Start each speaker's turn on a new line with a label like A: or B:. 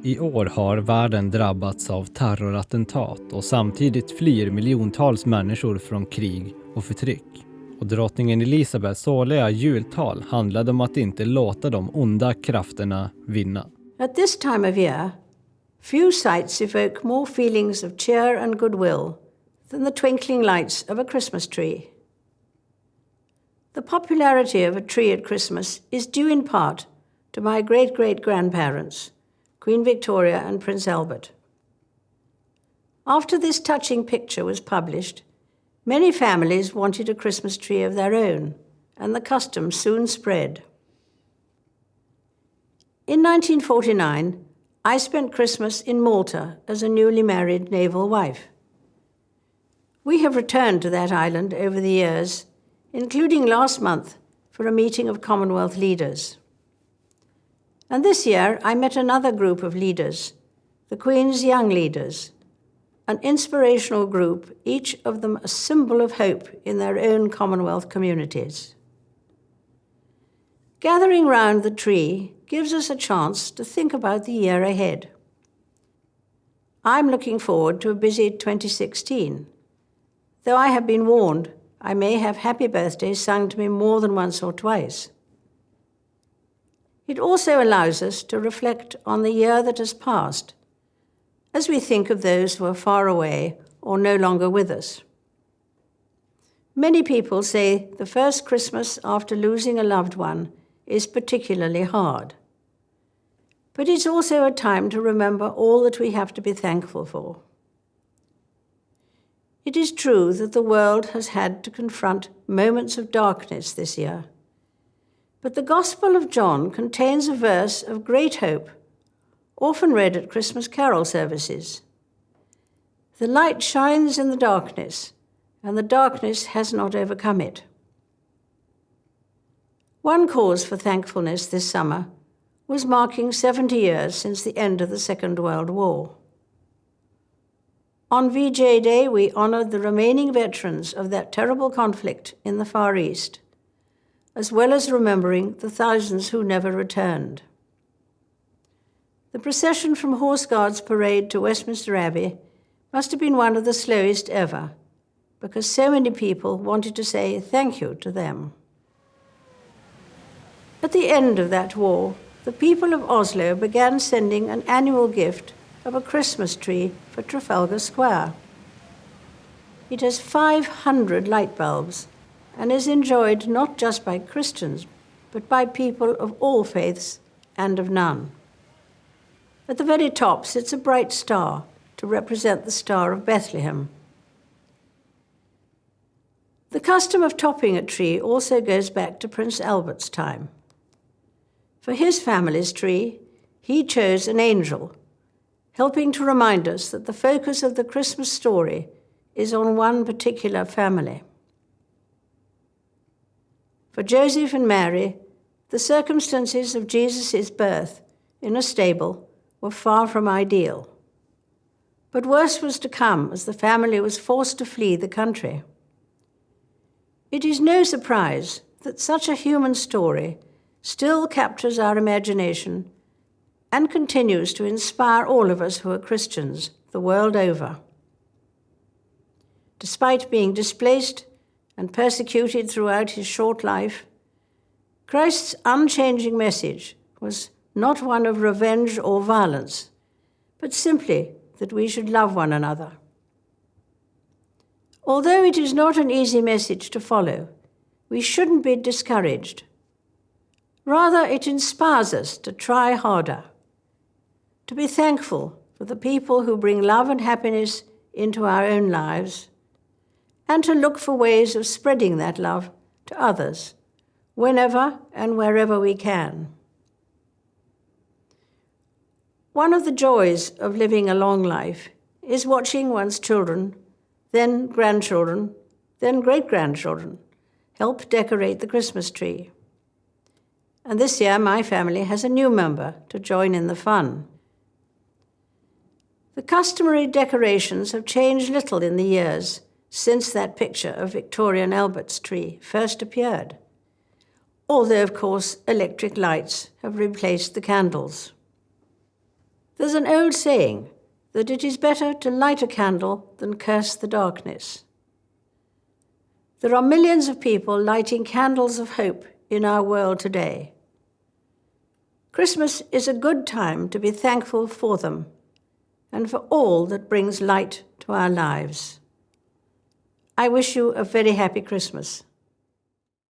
A: I år har världen drabbats av terrorattentat och samtidigt flyr miljontals människor från krig och förtryck. Och drottningen Elizabeths årliga jultal handlade om att inte låta de onda krafterna vinna.
B: At this time of year, few sights evoke more feelings of cheer and goodwill than the twinkling lights of a Christmas tree. The popularity of a tree at Christmas is due in part to my great-great-grandparents, Queen Victoria and Prince Albert. After this touching picture was published, many families wanted a Christmas tree of their own, and the custom soon spread. In 1949, I spent Christmas in Malta as a newly married naval wife. We have returned to that island over the years, including last month for a meeting of Commonwealth leaders. And this year, I met another group of leaders, the Queen's Young Leaders, an inspirational group, each of them a symbol of hope in their own Commonwealth communities. Gathering round the tree gives us a chance to think about the year ahead. I'm looking forward to a busy 2016, though I have been warned I may have happy birthdays sung to me more than once or twice. It also allows us to reflect on the year that has passed, as we think of those who are far away or no longer with us. Many people say the first Christmas after losing a loved one is particularly hard. But it's also a time to remember all that we have to be thankful for. It is true that the world has had to confront moments of darkness this year. But the Gospel of John contains a verse of great hope, often read at Christmas carol services. The light shines in the darkness, and the darkness has not overcome it. One cause for thankfulness this summer was marking 70 years since the end of the Second World War. On VJ Day, we honored the remaining veterans of that terrible conflict in the Far East, as well as remembering the thousands who never returned. The procession from Horse Guards Parade to Westminster Abbey must have been one of the slowest ever, because so many people wanted to say thank you to them. At the end of that war, the people of Oslo began sending an annual gift of a Christmas tree for Trafalgar Square. It has 500 light bulbs and is enjoyed not just by Christians, but by people of all faiths and of none. At the very top sits a bright star to represent the Star of Bethlehem. The custom of topping a tree also goes back to Prince Albert's time. For his family's tree, he chose an angel, helping to remind us that the focus of the Christmas story is on one particular family. For Joseph and Mary, the circumstances of Jesus' birth in a stable were far from ideal. But worse was to come as the family was forced to flee the country. It is no surprise that such a human story still captures our imagination and continues to inspire all of us who are Christians the world over. Despite being displaced and persecuted throughout his short life, Christ's unchanging message was not one of revenge or violence, but simply that we should love one another. Although it is not an easy message to follow, we shouldn't be discouraged. Rather, it inspires us to try harder, to be thankful for the people who bring love and happiness into our own lives, and to look for ways of spreading that love to others, whenever and wherever we can. One of the joys of living a long life is watching one's children, then grandchildren, then great-grandchildren help decorate the Christmas tree. And this year, my family has a new member to join in the fun. The customary decorations have changed little in the years since that picture of Victorian Albert's tree first appeared, although, of course, electric lights have replaced the candles. There's an old saying that it is better to light a candle than curse the darkness. There are millions of people lighting candles of hope in our world today. Christmas is a good time to be thankful for them and for all that brings light to our lives. I wish you a very happy Christmas.